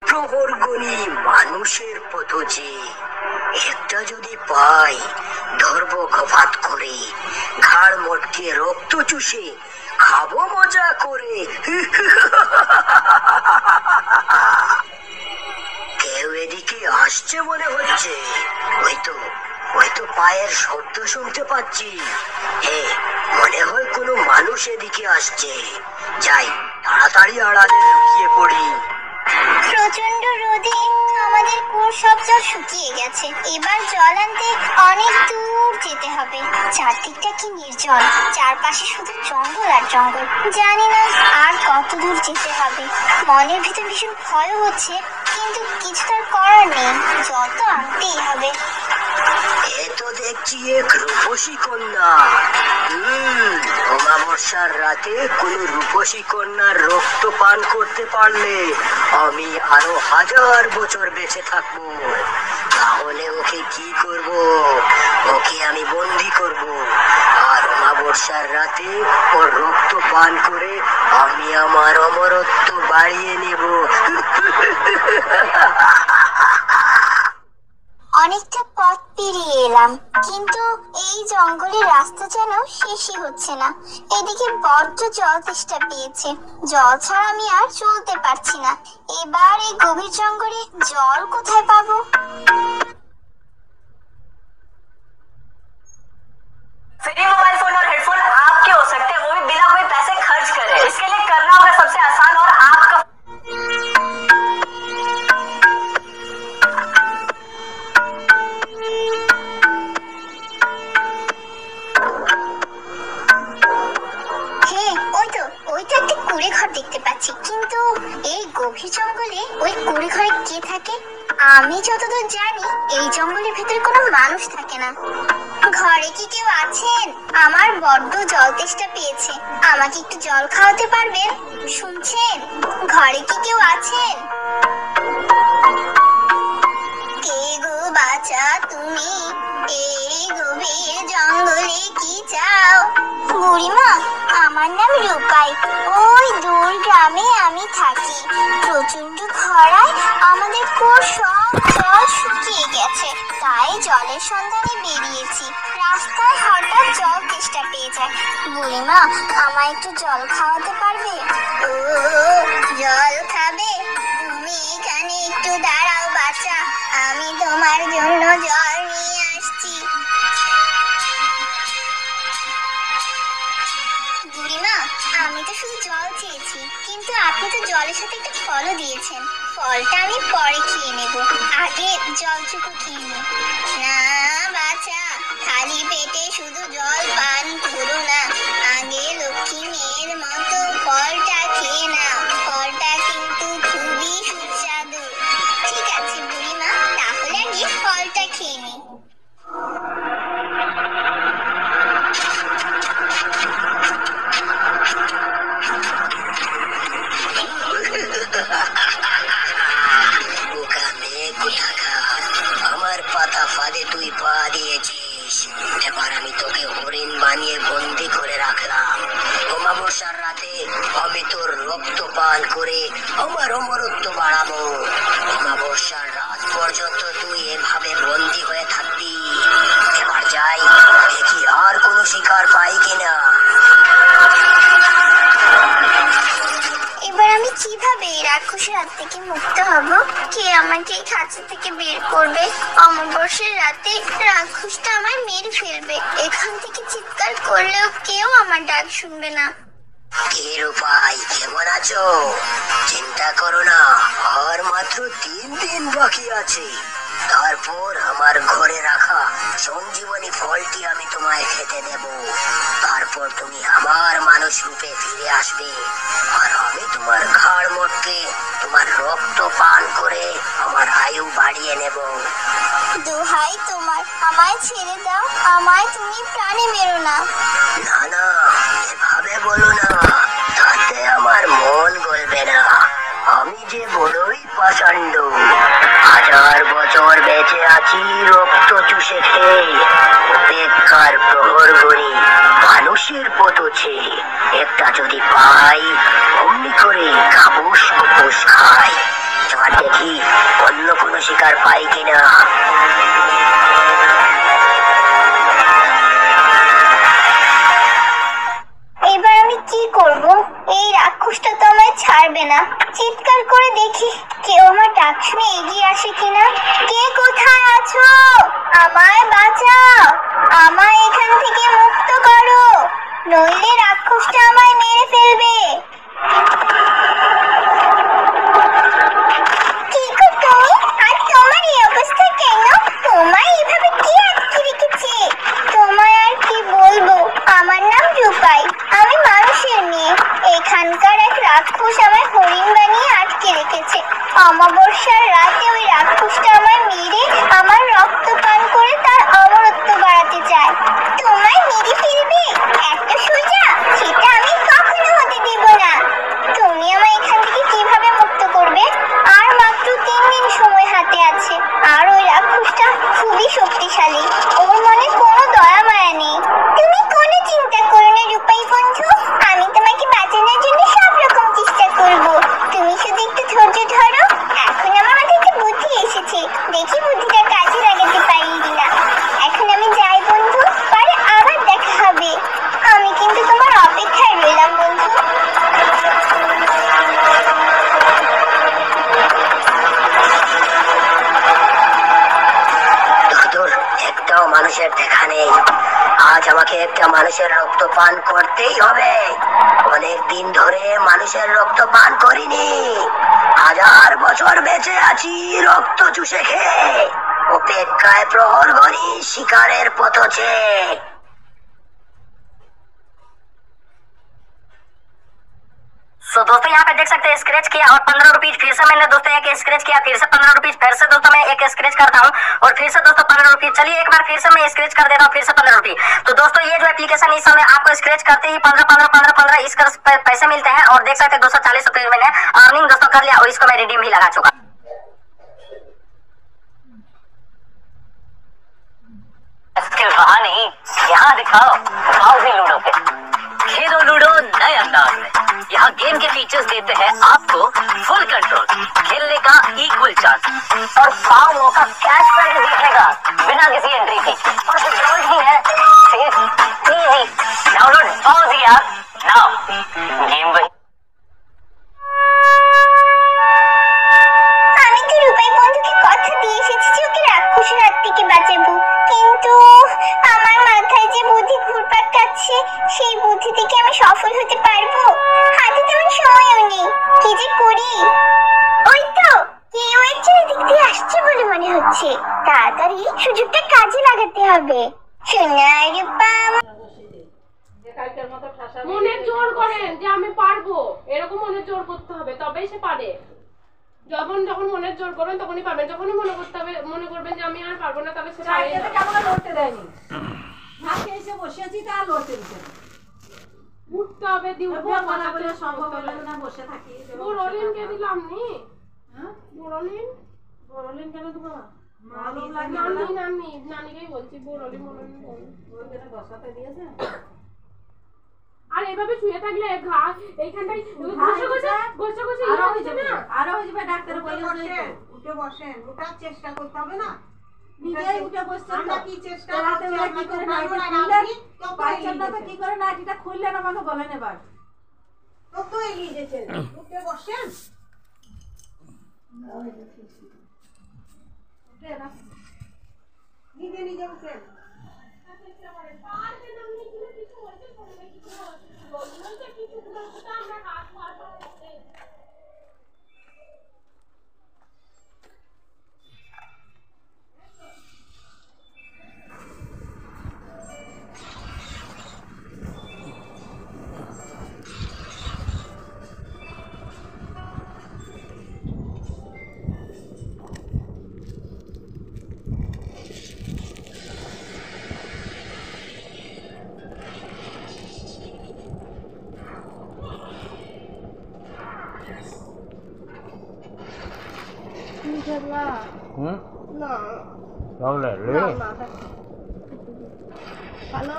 প্রহরগণি মানুষের পথে একটা যদি পাই, ধরবো কপাত করে, ঘাড় মটকে রক্ত চুষে খাবো মজা করে। কেউ এদিকে আসছে মনে হচ্ছে, হয়তো পায়ের শব্দ শুনতে পাচ্ছি। মনে হয় কোনো মানুষ এদিকে আসছে। যাই, তাড়াতাড়ি আড়ালে লুকিয়ে পড়ি। প্রচন্ড রোদে আমাদের কুয়োর সব জল শুকিয়ে গেছে। এবার জল আনতে অনেক দূর যেতে হবে। চারদিকটা কি নির্জন, চারপাশে শুধু জঙ্গল আর জঙ্গল। জানি না আর কত দূর যেতে হবে। মনের ভিতর ভীষণ ভয় হচ্ছে, কিন্তু কিছু তার করার নেই, জল তো আনতেই হবে। এ তো দেখছি এক রূপসী কন্যা। অমাবস্যার রাতে কোন রূপসী কন্যার রক্ত পান করতে পারলে আমি আরো 1000 বছর বেঁচে থাকবো। তাহলে ওকে কি করব? ওকে আমি বন্দি করব, আর অমাবস্যার রাতে ওর রক্ত পান করে আমি আমার অমরত্ব বাড়িয়ে নেব। অনেকটা পথ পেরিয়ে এলাম, কিন্তু এই জঙ্গলের রাস্তা যেন শেষই হচ্ছে না। এদিকে বড্ড জল তেষ্টা পেয়েছে, জল ছাড়া আমি আর চলতে পারছি না। এবার এই গভীর জঙ্গলে জল কোথায় পাবো? फ्री मोबाइल फोन और हेडफोन आपके हो सकते हैं, वो भी बिना कोई पैसे खर्च करे। इसके लिए करना होगा सबसे आसान और आपका দেখতে পাচ্ছি, কিন্তু এই গভীর জঙ্গলে ওই কুড়ে ঘরে কে থাকে? আমি যতদূর জানি এই জঙ্গলের ভেতরে কোনো মানুষ থাকে না। ঘরে কি কেউ আছেন? আমার বড্ড জল তেষ্টা পেয়েছে, আমাকে একটু জল খাওয়াতে পারবেন? শুনছেন? ঘরে কি কেউ আছেন? কে গো বাছা তুমি? এই গভীর জঙ্গলে কি চাও? বুড়িমা, আমার নাম রূপাই। ওই দূর গ্রামে আমি থাকি। প্রচন্ড খরায় আমাদের কুয়োর সব জল শুকিয়ে গেছে, তাই জলের সন্ধানে বেরিয়েছি। রাস্তায় হঠাৎ জল তেষ্টা পেয়ে যায়। বুড়িমা, আমায় একটু জল খাওয়াতে পারবে? ও, জল খাবে? তুমি এখানে একটু দাঁড়াও বাচ্চা, আমি তোমার জন্য জল নিয়ে আসছি। বুড়িমা, আমি তো শুধু জল চেয়েছি, কিন্তু আপনি তো জলের সাথে একটা ফলও দিয়েছেন। ফলটা আমি পরে খেয়ে নেব, আগে জলটুকু খেয়ে নিই। না বাচ্চা, খালি পেটে শুধু জল পান করো না, আগে লক্ষ্মী মেয়ের মতো ফলটা খেয়ে নাও। ফলটা কিন্তু খুবই সুস্বাদু। ঠিক আছে বুড়িমা, তাহলে আগে ফলটা খেয়ে নিই। আমার পাতা ফাঁদে তুই পা দিয়েছিস, এবার আমি তোকে হরিণ বানিয়ে বন্দি করে রাখলাম। অমাবস্যার রাতে আমি তোর রক্ত পান করে আমার অমরত্ব বাড়াবো। অমাবস্যার রাত পর্যন্ত তুই এভাবে বন্দি হয়ে থাকবি। এবার যাই, দেখি আর কোনো শিকার পাই কিনা। এবার আমি কিভাবে এই রাক্ষসের হাত থেকে মুক্ত হব? কে আমাকে এই খাঁচা থেকে বের করবে? অমাবস্যার রাতে রাক্ষসটা আমায় মেরে ফেলবে। এখান থেকে চিৎকার করলেও কেউ আমার ডাক শুনবে না। কি রূপাই, কেমন আছো? চিন্তা করো না, আর মাত্র 3 দিন বাকি আছে। তারপর আমার ঘরে রাখা সঞ্জীবনী ফলটি আমি তোমায় খেতে দেব। তারপর তুমি আমার মানুষ রূপে ফিরে আসবে, আর আমি তোমার ঘাড় মটকে তোমার রক্ত পান করে আমার আয়ু বাড়িয়ে নেব। দোহাই তোমার, আমায় ছেড়ে দাও, আমায় তুমি প্রাণে মেরো না। না না, এভাবে বলো না, তাতে আমার মন গলবে না। আমি যে বড়ই পাষণ্ড, 1000 বছর বেঁচে আছি রক্ত চুষে খেয়ে। বেকার প্রহর গড়ি মানুষের পথে একটা যদি পাই, অমনি করে খাবুস কুপুস খাই। এবার দেখি তো দেখি কেউ আমার ডাক শুনে এগিয়ে আসে কিনা। কে কোথায় আছো? আমায় বাঁচাও, আমায় এখান থেকে মুক্ত করো, নইলে রাক্ষসটা আমায় মেরে ফেলবে। কি গো তুমি? আর তোমার এই অবস্থা কেন? তোমায় এভাবে কে আটকে রেখেছে? তোমায় আর কি বলবো, আমার নাম রূপাই, আমি মানুষের মেয়ে। এখানকার এক রাক্ষস আমায় হরিণ বানিয়ে আটকে রেখেছে। অমাবস্যার রাতে ওই রাক্ষসটা আমায় মেরে আমার রক্ত পান করে তার অমরত্ব বাড়াতে চায়। তোমায় মেরে ফেলবে এত সোজা? সেটা আমি কখনো হতে দেব না। তুমি আমায় এখান থেকে কিভাবে মুক্ত করবে? আর মাত্র 3 দিন সময় হাতে আছে। আর ওই রাক্ষসটা খুবই শক্তিশালী, ওর মনে কোনো দয়া মায়া নেই। তুমি কোনো চিন্তা করো না রূপাই বন্ধু, আমি তোমাকে বাঁচানোর জন্য সব রকম চেষ্টা করব। তুমি শুধু একটু ধৈর্য ধরো। এখন আমার মাথায় একটা বুদ্ধি এসেছে, দেখি বুদ্ধিটা কাজে লাগাতে পারি কিনা। এখন আমি যাই বন্ধু, পরে আবার দেখা হবে। আমি কিন্তু তোমার অপেক্ষায় রইলাম বন্ধু। ধুর, একটাও মানুষের দেখা নেই। আজ আমাকে একটা মানুষের রক্ত পান করতেই হবে। অনেক দিন ধরে মানুষের রক্ত পান করিনি। 1000 বছর বেঁচে আছি রক্ত চুষে খেয়ে। অপেক্ষায় প্রহর ঘড়ি, শিকারের পথে। सो दोस्तों यहाँ पे देख सकते हैं स्क्रैच किया और 15 रुपीज फिर से मैंने दोस्तों एक स्क्रैच किया, फिर से 15 रुपीज, फिर से दोस्तों मैं एक स्क्रैच करता हूँ और फिर से दोस्तों 15 रुपीज। चलिए एक बार फिर से मैं स्क्रैच कर देता हूँ, फिर से 15 रुपीज। तो दोस्तों ये जो एप्लीकेशन इस समय आपको स्क्रैच करते ही 15 इस पैसे मिलते हैं। और देख सकते हैं 240 रुपये मैंने अर्निंग दोस्तों कर लिया और इसको मैं रिडीम भी लगा चुका। रहा नहीं, यहाँ दिखाओ लूडो पे। खेलो लूडो नए अंदाज में। यहाँ गेम के फीचर्स देते हैं आपको फुल कंट्रोल, खेलने का इक्वल चांस और पाव मौका कैश प्राइज जीतने का बिना किसी एंट्री के। और विड्रॉल ही है सेफ इजी। डाउनलोड पाउज यार नाउ। गेम वही। আমি তো রূপাই বন্ধুকে কথা দিয়ে এসেছি যে ওকে রাক্ষসের হাত থেকে বাঁচাবো, কিন্তু আমার মাথায় যে বুদ্ধি ঘুরপাক খাচ্ছে, সেই বুদ্ধি থেকে আমি সফল হতে পারবো? হাতে তেমন সময়ও নেই, কি যে করি। ওই তো কেউ একজন এদিক দিয়ে আসছে বলে মনে হচ্ছে, তাড়াতাড়ি সুযোগটা কাজে লাগাতে হবে। সোনা রূপা মনের জোর করেন যে আমি পারবো, এরকম মনের জোর করতে হবে, তবেই সে পারে। যখন মনের জোর করবেন তখনই পারবেন। যখনই মনে করবেন যে আমি আর পারবো না, তাহলে সে পারে না। কেমন লড়তে দেয়নি, ভাতে এসে বসে আছি তা লড়তে দিতে উঠতে হবে, মানা বলে সম্ভব হলো না, বসে থাকি। বোরলিনকে দিলাম নি। হ্যাঁ বোরলিন কেন দেবো? নানিকেই বলছি বোরলিন ওইখানে বসাতে দিয়েছে। আর এভাবে শুয়ে থাকলে ঘা এইখানটাই ঘষে আরো হয়ে যাবে, ডাক্তার বলে উঠে বসেন, ওঠার চেষ্টা করতে হবে না। নিজেই উঠে বসছে। আমরা কি চেষ্টা রাতে করছি? বেলা কি করে নাইটি খুললেন, বাচ্চাটা কি করে নাইটিটা খুললেন আমাকে বলেন এবার। তো তো এগিয়ে যেছেন, উঠে বসেন। নিজে নিজে উঠেন। Rồi lưới. Hello.